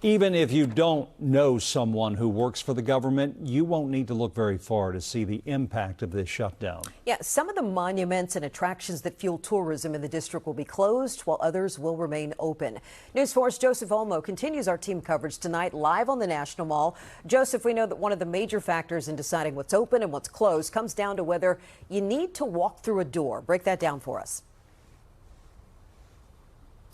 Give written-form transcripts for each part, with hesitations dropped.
Even if you don't know someone who works for the government, you won't need to look very far to see the impact of this shutdown. Yeah, some of the monuments and attractions that fuel tourism in the district will be closed, while others will remain open. News 4's Joseph Olmo continues our team coverage tonight live on the National Mall. Joseph, we know that one of the major factors in deciding what's open and what's closed comes down to whether you need to walk through a door. Break that down for us.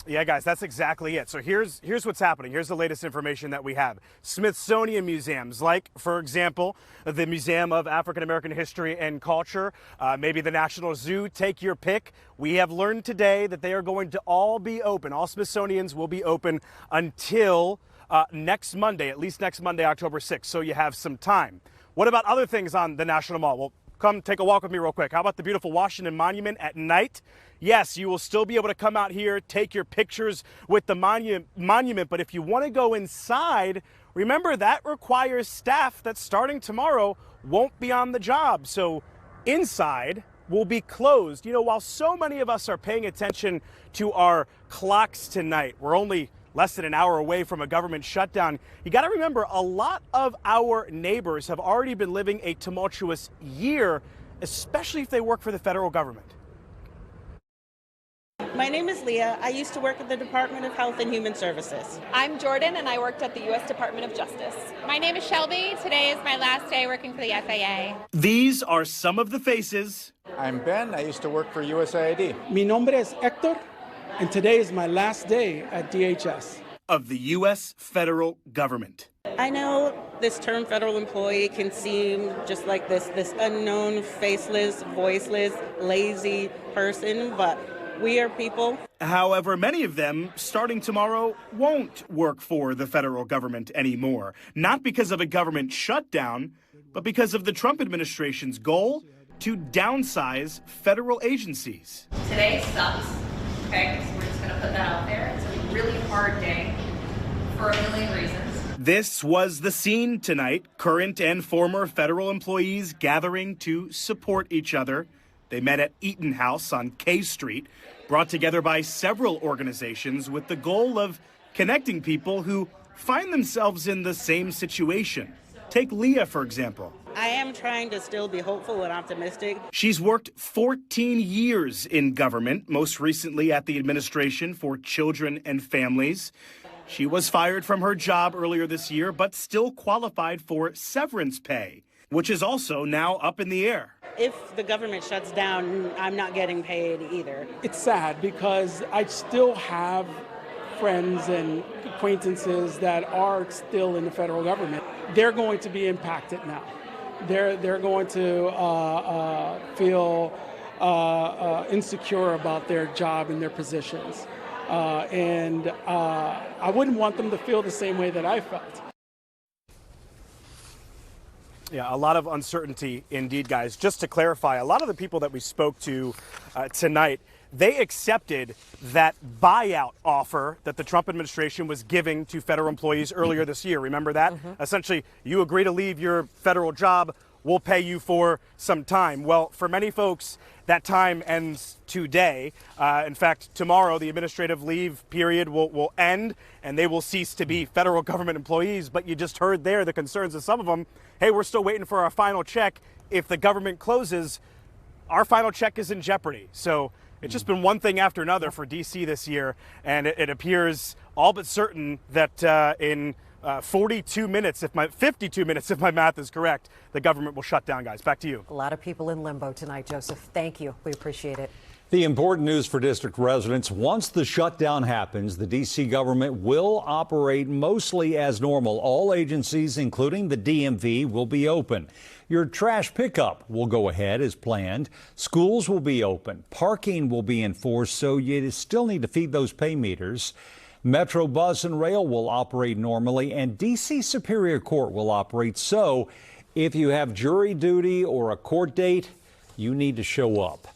Yeah, guys, that's exactly it. So here's what's happening. Here's the latest information that we have. Smithsonian museums, like, for example, the Museum of African American History and Culture, maybe the National Zoo, take your pick. We have learned today that they are going to all be open. All Smithsonians will be open until next Monday, at least next Monday, October 6th. So you have some time. What about other things on the National Mall? Well, come take a walk with me real quick. How about the beautiful Washington Monument at night? Yes, you will still be able to come out here, take your pictures with the monument, but if you want to go inside, remember that requires staff that starting tomorrow won't be on the job. So inside will be closed. You know, while so many of us are paying attention to our clocks tonight, we're only less than an hour away from a government shutdown. You got to remember, a lot of our neighbors have already been living a tumultuous year, especially if they work for the federal government. My name is Leah. I used to work at the Department of Health and Human Services. I'm Jordan, and I worked at the U.S. Department of Justice. My name is Shelby. Today is my last day working for the FAA. These are some of the faces. I'm Ben. I used to work for USAID. Mi nombre es Hector, and today is my last day at DHS. Of the U.S. federal government. I know this term federal employee can seem just like this unknown, faceless, voiceless, lazy person, but we are people. However, many of them, starting tomorrow, won't work for the federal government anymore. Not because of a government shutdown, but because of the Trump administration's goal to downsize federal agencies. Today sucks, okay? So we're just going to put that out there. It's a really hard day for a million reasons. This was the scene tonight. Current and former federal employees gathering to support each other. They met at Eaton House on K Street, brought together by several organizations with the goal of connecting people who find themselves in the same situation. Take Leah, for example. I am trying to still be hopeful and optimistic. She's worked 14 years in government, most recently at the Administration for Children and Families. She was fired from her job earlier this year, but still qualified for severance pay, which is also now up in the air. If the government shuts down, I'm not getting paid either. It's sad because I still have friends and acquaintances that are still in the federal government. They're going to be impacted now. They're going to feel insecure about their job and their positions. And I wouldn't want them to feel the same way that I felt. Yeah, a lot of uncertainty indeed, guys. Just to clarify, a lot of the people that we spoke to tonight, they accepted that buyout offer that the Trump administration was giving to federal employees earlier this year. Remember that? Essentially, you agree to leave your federal job, we'll pay you for some time. Well, for many folks, that time ends today. In fact, tomorrow, the administrative leave period will end, and they will cease to be federal government employees. But you just heard there the concerns of some of them. Hey, we're still waiting for our final check. If the government closes, our final check is in jeopardy. So it's just been one thing after another for D.C. this year, and it appears all but certain that in 52 minutes, 52 minutes, if my math is correct, the government will shut down, guys. Back to you. A lot of people in limbo tonight, Joseph. Thank you. We appreciate it. The important news for district residents: once the shutdown happens, the D.C. government will operate mostly as normal. All agencies, including the DMV, will be open. Your trash pickup will go ahead as planned. Schools will be open. Parking will be enforced, so you still need to feed those pay meters. Metro Bus and Rail will operate normally, and D.C. Superior Court will operate. So if you have jury duty or a court date, you need to show up.